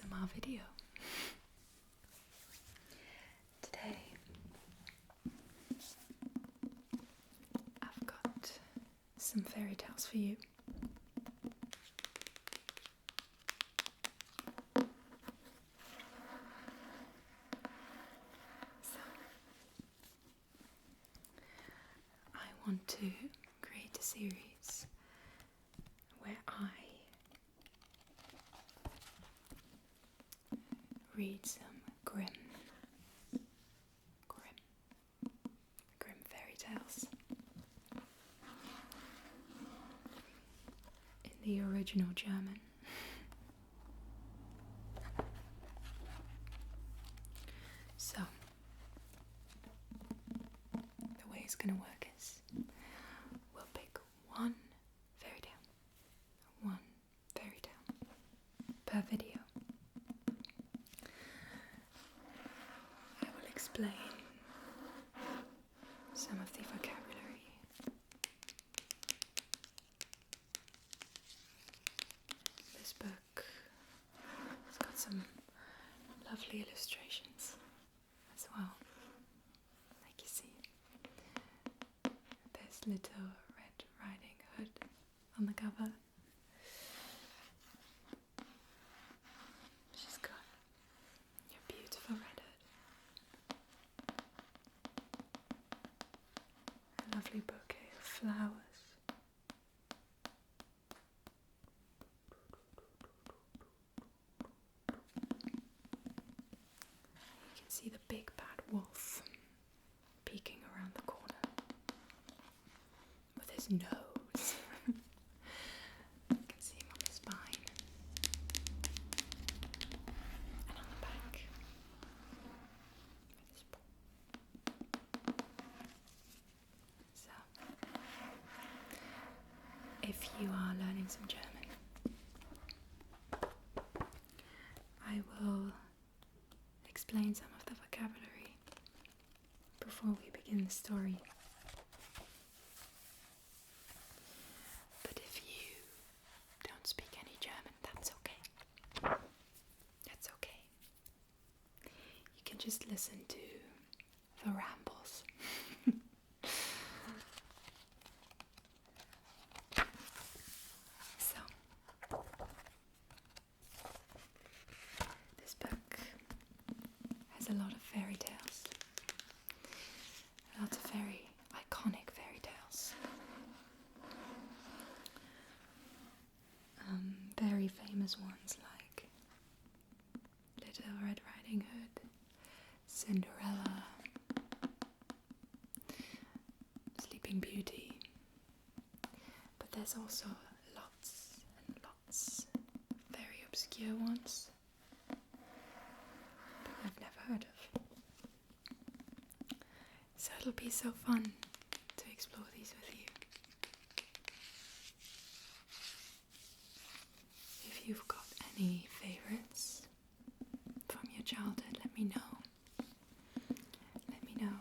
ASMR video. Today I've got some fairy tales for you. So I want to create a series where I read some Grimm fairy tales in the original German. So the way it's gonna work is we'll pick one fairy tale per video. I will explain some of the vocabulary. This book has got some lovely illustrations as well. Like you see, there's little Red Riding Hood on the cover. She's got a beautiful red hood. A lovely bouquet of flowers. You can see the big bad wolf peeking around the corner with his nose. You can see him on the spine and on the back with his paw. So, if you are learning some German, I will explain some of the vocabulary before we begin the story. But if you don't speak any German, that's okay. That's okay. You can just listen to the rambles. So, this book has a lot of fairy tales. Lots of very iconic fairy tales. Very famous ones like Little Red Riding Hood, Cinderella, Sleeping Beauty. But there's also lots and lots very obscure ones that I've never heard of. So it'll be so fun to explore these with you. If you've got any favorites from your childhood, let me know. Let me know.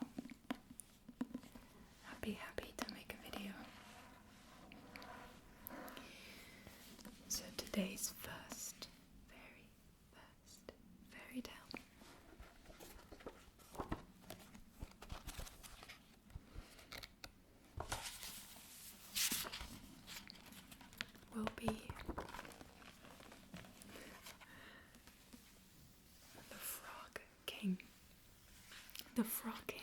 I'd be happy to make a video. So today's very first fairy tale will be the Frog King. The Frog King.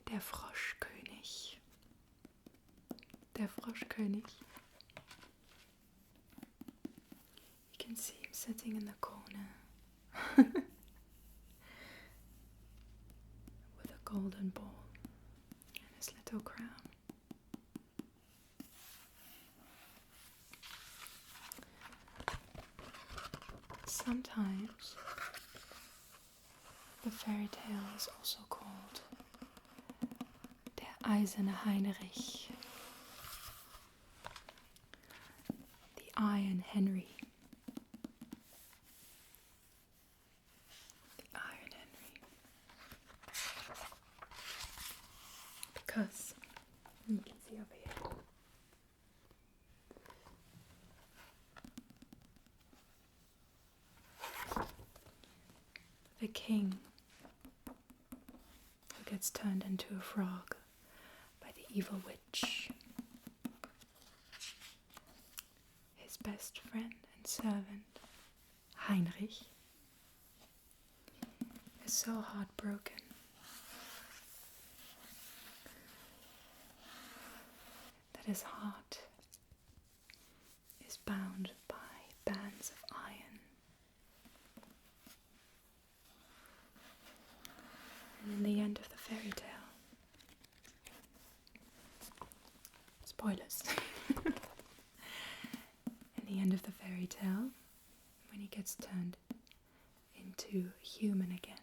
Der Froschkönig. Der Froschkönig. You can see him sitting in the corner with a golden ball and his little crown. Sometimes the fairy tale is also called Der Eiserne Heinrich, the Iron Henry. The Iron Henry. Because you can see over here king who gets turned into a frog by the evil witch. His best friend and servant, Heinrich, is so heartbroken that his heart is bound by bands of iron. And in the end of the fairy tale, spoilers, in the end of the fairy tale, when he gets turned into human again,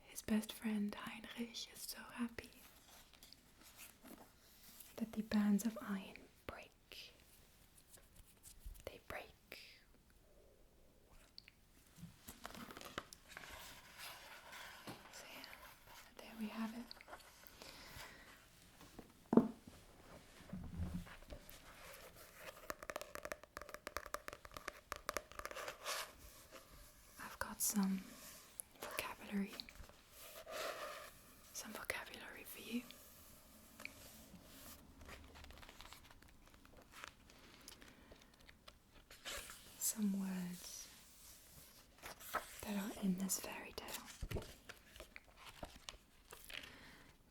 his best friend Heinrich is so happy that the bands of iron break. They break. So yeah, there we have it. I've got some vocabulary for you. Some words that are in this fairy tale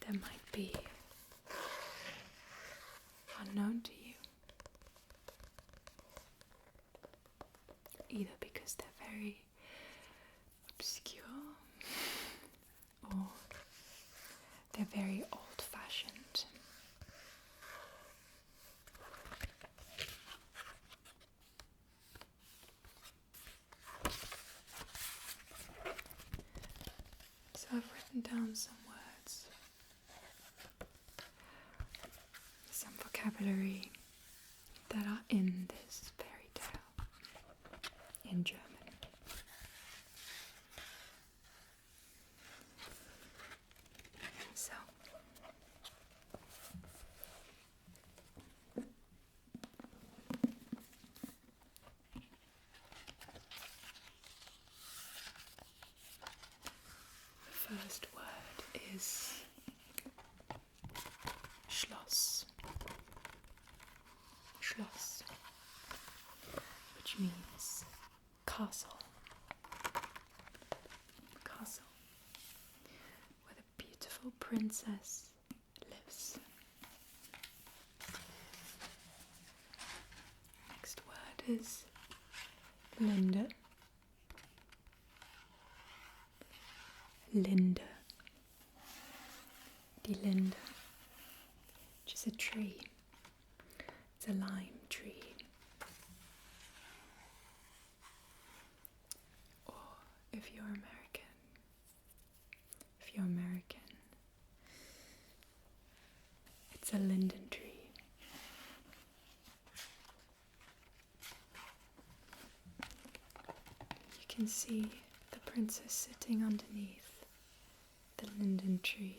that might be unknown to you, either because they're very obscure or they're very old-fashioned. So I've written down some words, some vocabulary that are in this fairy tale in German. So the first word is Schloss. Schloss, which means castle. Castle, where the beautiful princess lives. Next word is Linde. Linde. Die Linde, which is a tree. It's a lime tree. Or if you're American, it's a linden tree. You can see the princess sitting underneath the linden tree,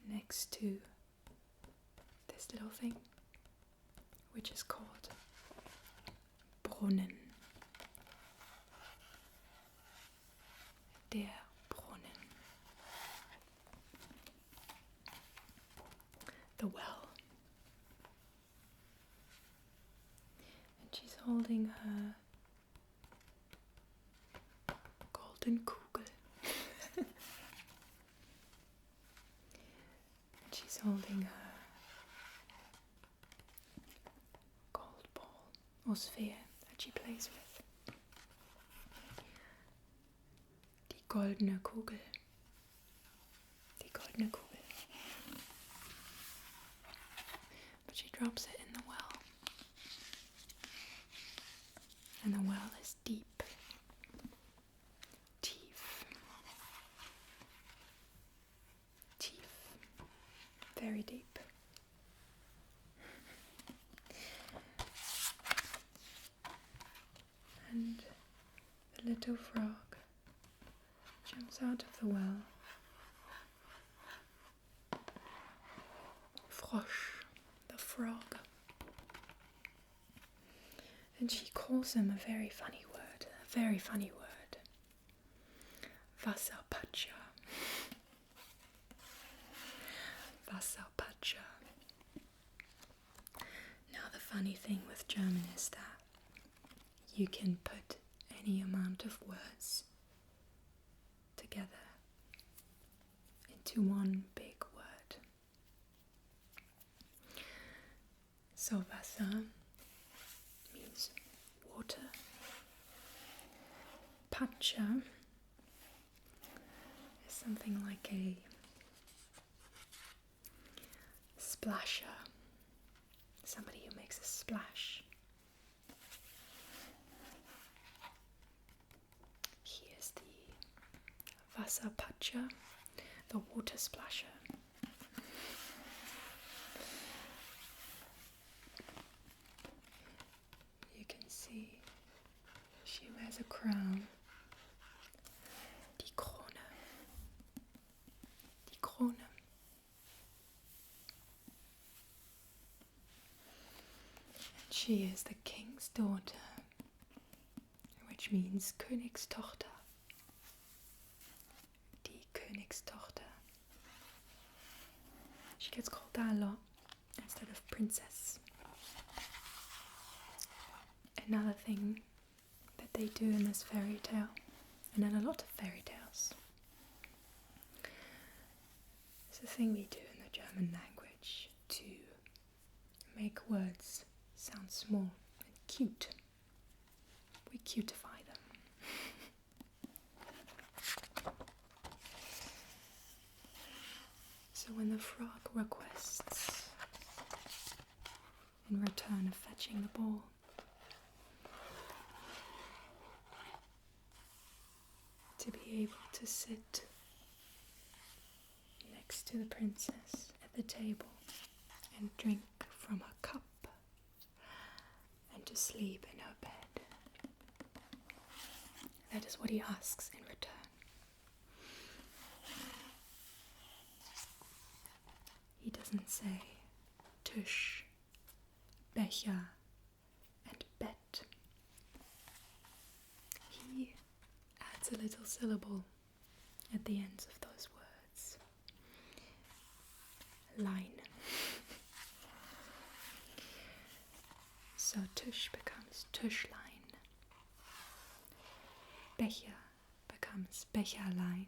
next to this little thing, which is called Brunnen. Der Brunnen. The well. And she's holding her golden Kugel. She's holding her gold ball or sphere that she plays with. Die goldene Kugel. Die goldene Kugel. But she drops it in the well. And the well is deep. Tief. Tief. Very deep. And the little frog jumps out of the well. Frosch, the frog. And she calls him a very funny word. Wasserpatscher. Wasserpatscher. Now the funny thing with German is that you can put any amount of words together into one big word. So Wasser means water. Patscher is something like a splasher, somebody who makes a splash. Here's the Wasserpatscher, the water splasher. You can see she wears a crown. Die Krone. Die Krone. And she is the king's daughter, which means Königstochter. Die Königstochter. She gets called that a lot instead of princess. Another thing that they do in this fairy tale, and in a lot of fairy tales, is a thing we do in the German language to make words sound small and cute. We cutify them. So when the frog requests, in return of fetching the ball, to be able to sit next to the princess at the table and drink from her cup and to sleep in her bed. That is what he asks in return. He doesn't say Tisch, Becher and Bett. He adds a little syllable at the ends of those words. Line. So Tisch becomes Tischlein. Becher becomes Becherlein.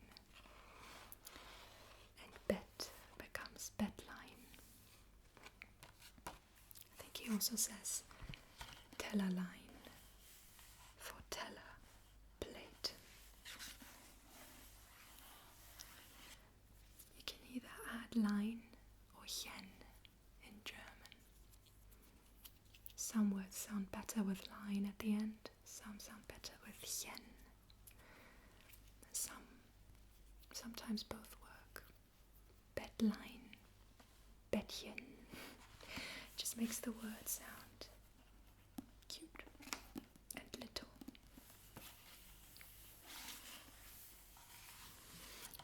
And Bett becomes Bettlein. I think he also says Tellerlein for teller, plate. You can either add line or chen in German. Some words sound better with line at the end, some sound better with chen. Sometimes both work. Bettlein, Bettchen. Just makes the word sound cute and little.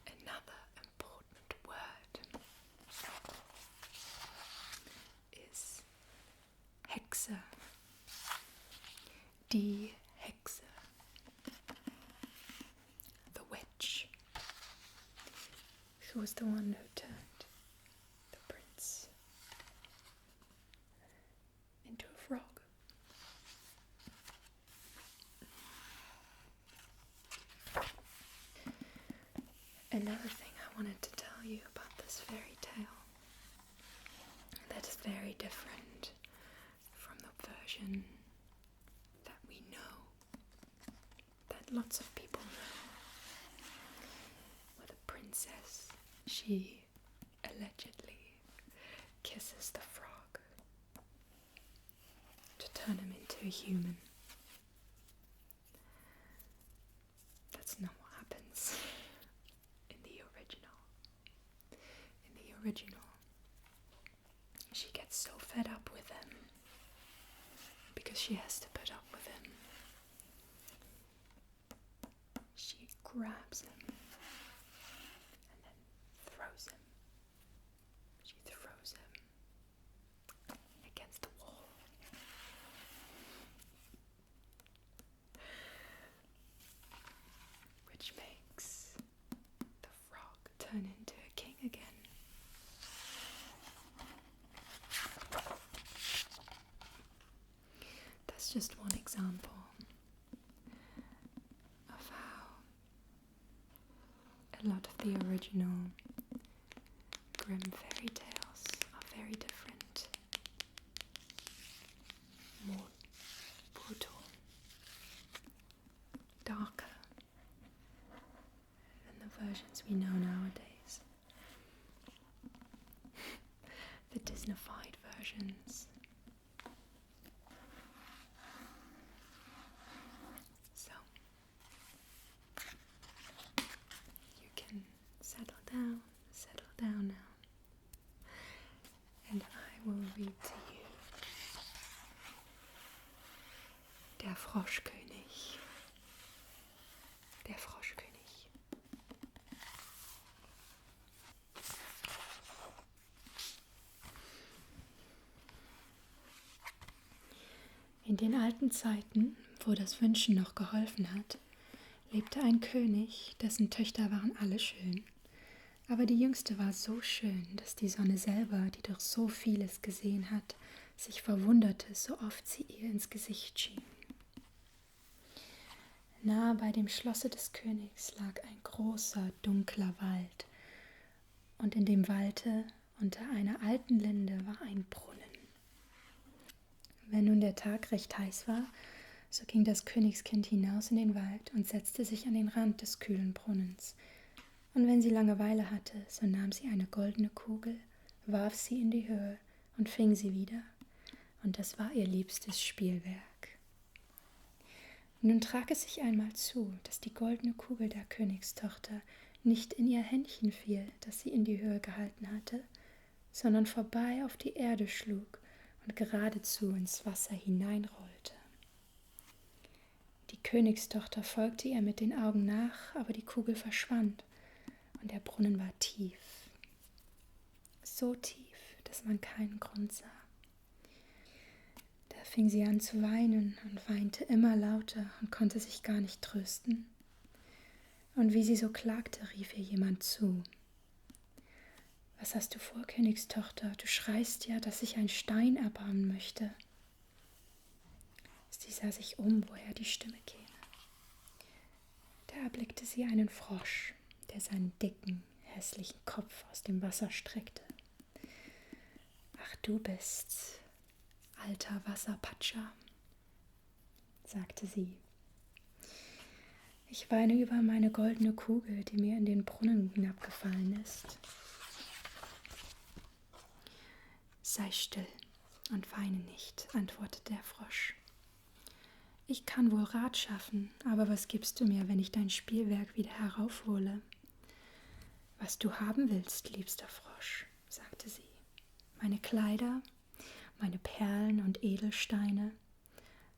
Another important word is Hexe. Die Hexe. The witch. Who was the one who turned the prince into a frog. Another thing I wanted to tell you about this fairy tale that is very different from the version that we know, that lots of people know, where the princess, she allegedly kisses the frog to turn him into a human. That's not what happens in the original. In the original, she gets so fed up with him because she has to put up with him. She grabs him and then throws him. She throws him turn into a king again. That's just one example of how a lot of the original Grimm fairy tales are very different, more brutal, darker than the versions we know nowadays. The Disney-fied versions. So, you can settle down now. And I will read to you Der Froschkönig. Der Froschkönig. In den alten Zeiten, wo das Wünschen noch geholfen hat, lebte ein König, dessen Töchter waren alle schön. Aber die jüngste war so schön, dass die Sonne selber, die doch so vieles gesehen hat, sich verwunderte, so oft sie ihr ins Gesicht schien. Nahe bei dem Schlosse des Königs lag ein großer, dunkler Wald, und in dem Walde unter einer alten Linde war ein Brunnen. Wenn nun der Tag recht heiß war, so ging das Königskind hinaus in den Wald und setzte sich an den Rand des kühlen Brunnens. Und wenn sie Langeweile hatte, so nahm sie eine goldene Kugel, warf sie in die Höhe und fing sie wieder, und das war ihr liebstes Spielwerk. Nun trug es sich einmal zu, dass die goldene Kugel der Königstochter nicht in ihr Händchen fiel, das sie in die Höhe gehalten hatte, sondern vorbei auf die Erde schlug und geradezu ins Wasser hineinrollte. Die Königstochter folgte ihr mit den Augen nach, aber die Kugel verschwand, und der Brunnen war tief, so tief, dass man keinen Grund sah. Da fing sie an zu weinen und weinte immer lauter und konnte sich gar nicht trösten. Und wie sie so klagte, rief ihr jemand zu: »Was hast du vor, Königstochter? Du schreist ja, dass sich ein Stein erbarmen möchte.« Sie sah sich um, woher die Stimme käme. Da erblickte sie einen Frosch, der seinen dicken, hässlichen Kopf aus dem Wasser streckte. »Ach, du bist's, alter Wasserpatscher«, sagte sie. »Ich weine über meine goldene Kugel, die mir in den Brunnen hinabgefallen ist.« »Sei still und weine nicht«, antwortete der Frosch. »Ich kann wohl Rat schaffen, aber was gibst du mir, wenn ich dein Spielwerk wieder heraufhole?« »Was du haben willst, liebster Frosch«, sagte sie. »Meine Kleider, meine Perlen und Edelsteine,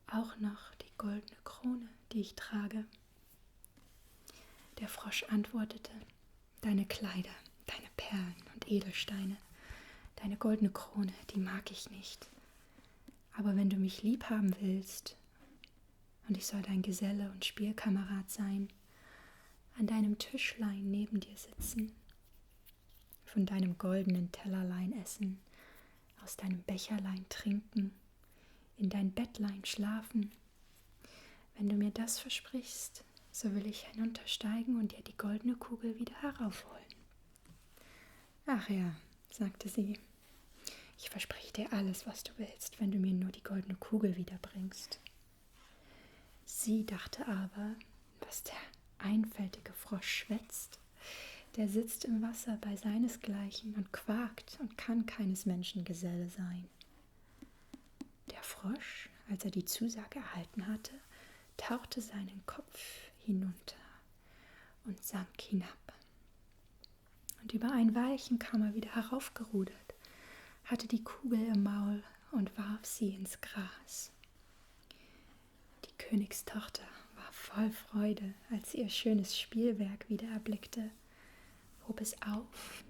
auch noch die goldene Krone, die ich trage.« Der Frosch antwortete: »Deine Kleider, deine Perlen und Edelsteine, deine goldene Krone, die mag ich nicht. Aber wenn du mich lieb haben willst, und ich soll dein Geselle und Spielkamerad sein, an deinem Tischlein neben dir sitzen, von deinem goldenen Tellerlein essen, aus deinem Becherlein trinken, in dein Bettlein schlafen. Wenn du mir das versprichst, so will ich hinuntersteigen und dir die goldene Kugel wieder heraufholen.« »Ach ja«, sagte sie, »ich verspreche dir alles, was du willst, wenn du mir nur die goldene Kugel wiederbringst.« Sie dachte aber, was der einfältige Frosch schwätzt. Der sitzt im Wasser bei seinesgleichen und quakt und kann keines Menschen Geselle sein. Der Frosch, als er die Zusage erhalten hatte, tauchte seinen Kopf hinunter und sank hinab. Und über ein Weilchen kam er wieder heraufgerudert, hatte die Kugel im Maul und warf sie ins Gras. Die Königstochter war voll Freude, als sie ihr schönes Spielwerk wieder erblickte, hob es auf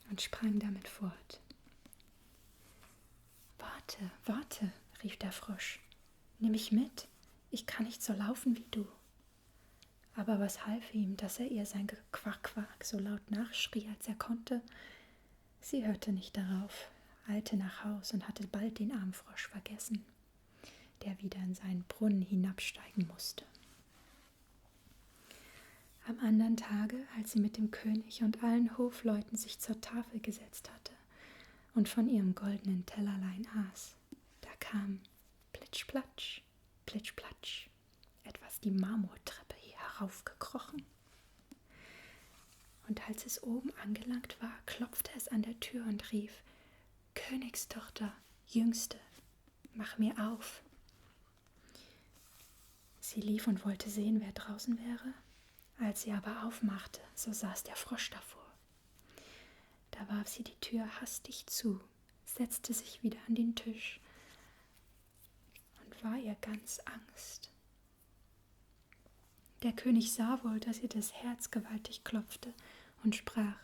und sprang damit fort. »Warte, warte«, rief der Frosch, »nimm mich mit, ich kann nicht so laufen wie du.« Aber was half ihm, dass er ihr sein Quack-Quack so laut nachschrie, als er konnte? Sie hörte nicht darauf, eilte nach Haus und hatte bald den armen Frosch vergessen, der wieder in seinen Brunnen hinabsteigen musste. Am anderen Tage, als sie mit dem König und allen Hofleuten sich zur Tafel gesetzt hatte und von ihrem goldenen Tellerlein aß, da kam plitsch-platsch, etwas die Marmortreppe hier heraufgekrochen. Und als es oben angelangt war, klopfte es an der Tür und rief: »Königstochter, Jüngste, mach mir auf!« Sie lief und wollte sehen, wer draußen wäre. Als sie aber aufmachte, so saß der Frosch davor. Da warf sie die Tür hastig zu, setzte sich wieder an den Tisch und war ihr ganz Angst. Der König sah wohl, dass ihr das Herz gewaltig klopfte und sprach: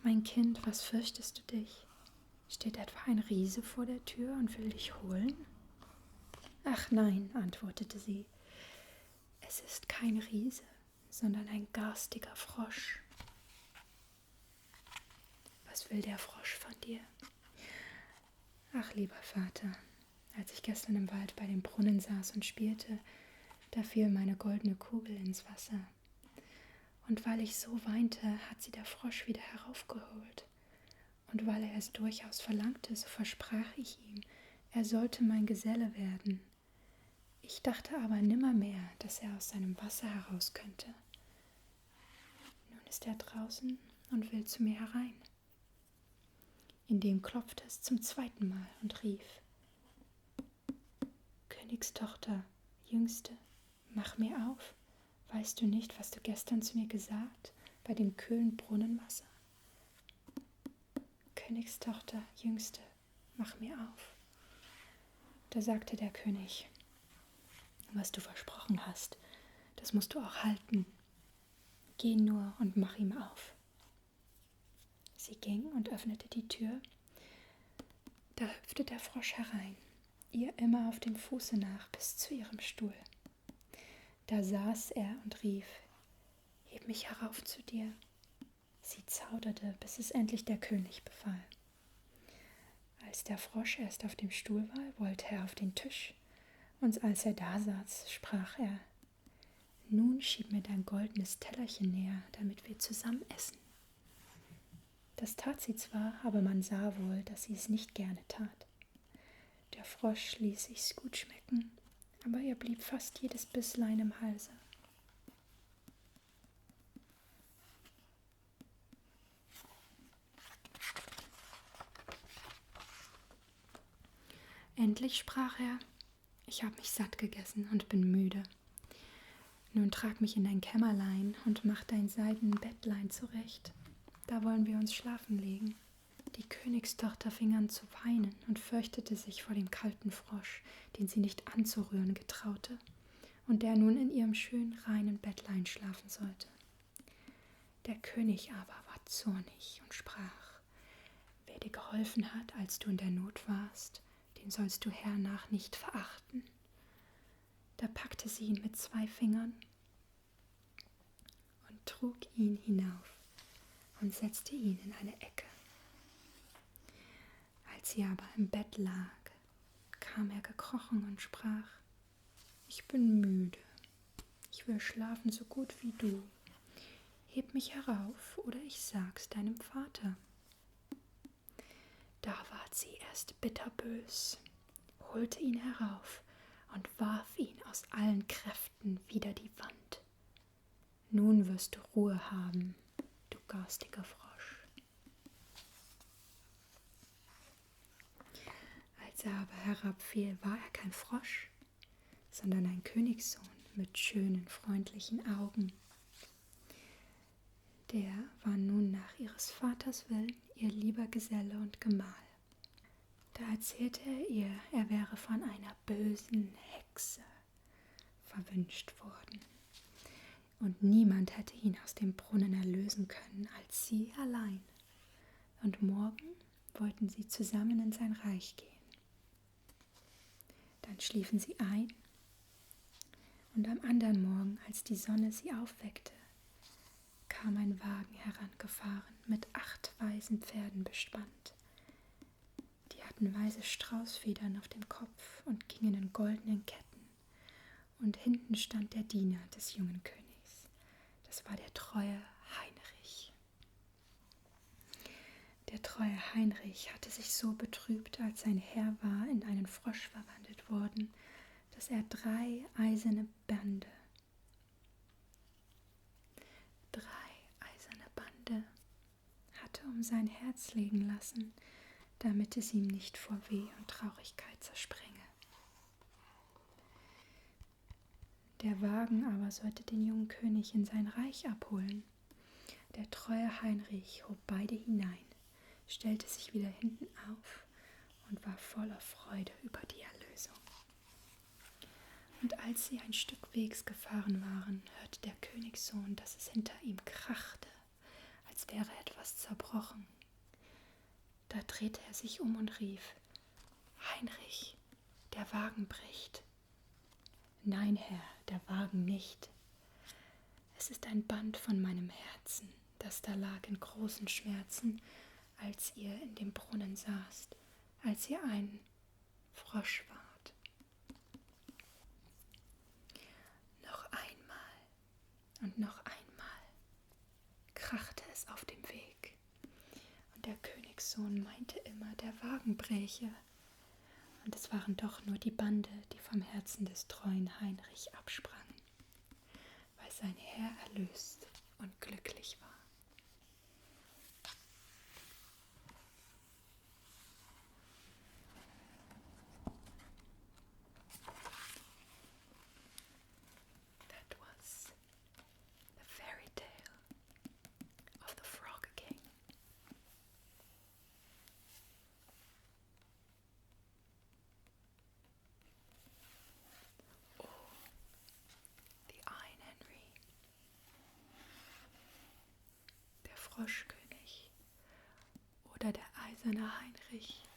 »Mein Kind, was fürchtest du dich? Steht etwa ein Riese vor der Tür und will dich holen?« »Ach nein«, antwortete sie, »es ist kein Riese, sondern ein garstiger Frosch.« »Was will der Frosch von dir?« »Ach, lieber Vater, als ich gestern im Wald bei dem Brunnen saß und spielte, da fiel meine goldene Kugel ins Wasser. Und weil ich so weinte, hat sie der Frosch wieder heraufgeholt. Und weil er es durchaus verlangte, so versprach ich ihm, er sollte mein Geselle werden. Ich dachte aber nimmermehr, dass er aus seinem Wasser heraus könnte. Nun ist er draußen und will zu mir herein.« Indem klopfte es zum 2. Mal und rief: »Königstochter, Jüngste, mach mir auf. Weißt du nicht, was du gestern zu mir gesagt, bei dem kühlen Brunnenwasser? Königstochter, Jüngste, mach mir auf.« Da sagte der König: »Was du versprochen hast, das musst du auch halten. Geh nur und mach ihm auf.« Sie ging und öffnete die Tür. Da hüpfte der Frosch herein, ihr immer auf dem Fuße nach bis zu ihrem Stuhl. Da saß er und rief: »Heb mich herauf zu dir.« Sie zauderte, bis es endlich der König befahl. Als der Frosch erst auf dem Stuhl war, wollte er auf den Tisch, und als er da saß, sprach er: »Nun schieb mir dein goldenes Tellerchen näher, damit wir zusammen essen.« Das tat sie zwar, aber man sah wohl, dass sie es nicht gerne tat. Der Frosch ließ sich's gut schmecken, aber ihr blieb fast jedes Bisslein im Halse. Endlich sprach er: »Ich habe mich satt gegessen und bin müde. Nun trag mich in dein Kämmerlein und mach dein seidenen Bettlein zurecht. Da wollen wir uns schlafen legen.« Die Königstochter fing an zu weinen und fürchtete sich vor dem kalten Frosch, den sie nicht anzurühren getraute und der nun in ihrem schönen, reinen Bettlein schlafen sollte. Der König aber war zornig und sprach: »Wer dir geholfen hat, als du in der Not warst, den sollst du hernach nicht verachten.« Da packte sie ihn mit 2 Fingern und trug ihn hinauf und setzte ihn in eine Ecke. Als sie aber im Bett lag, kam er gekrochen und sprach: »Ich bin müde, ich will schlafen so gut wie du. Heb mich herauf, oder ich sag's deinem Vater.« Da ward sie erst bitterbös, holte ihn herauf und warf ihn aus allen Kräften wider die Wand. »Nun wirst du Ruhe haben, du garstiger Frosch.« Als er aber herabfiel, war er kein Frosch, sondern ein Königssohn mit schönen, freundlichen Augen. Der war nun nach ihres Vaters Willen ihr lieber Geselle und Gemahl. Da erzählte er ihr, er wäre von einer bösen Hexe verwünscht worden, und niemand hätte ihn aus dem Brunnen erlösen können als sie allein. Und morgen wollten sie zusammen in sein Reich gehen. Dann schliefen sie ein, Und am anderen Morgen, als die Sonne sie aufweckte, kam ein Wagen herangefahren, mit 8 weißen Pferden bespannt. Die hatten weiße Straußfedern auf dem Kopf und gingen in goldenen Ketten. Und hinten stand der Diener des jungen Königs. Das war der treue Heinrich. Der treue Heinrich hatte sich so betrübt, als sein Herr war in einen Frosch verwandelt worden, dass er 3 eiserne Bande hatte um sein Herz legen lassen, damit es ihm nicht vor Weh und Traurigkeit zerspränge. Der Wagen aber sollte den jungen König in sein Reich abholen. Der treue Heinrich hob beide hinein, stellte sich wieder hinten auf und war voller Freude über die Erlösung. Und als sie ein Stück Wegs gefahren waren, hörte der Königssohn, dass es hinter ihm krachte, als wäre etwas zerbrochen. Da drehte er sich um und rief: »Heinrich, der Wagen bricht.« »Nein, Herr, der Wagen nicht. Es ist ein Band von meinem Herzen, das da lag in großen Schmerzen, als ihr in dem Brunnen saßt, als ihr ein Frosch wart.« Noch einmal und noch einmal krachte es auf dem Weg, und der Königssohn meinte immer, der Wagen bräche, und es waren doch nur die Bande, die vom Herzen des treuen Heinrich absprangen, weil sein Herr erlöst und glücklich war. That was the fairy tale of the Frog King. Henry, der Froschkönig oder der eiserne Heinrich.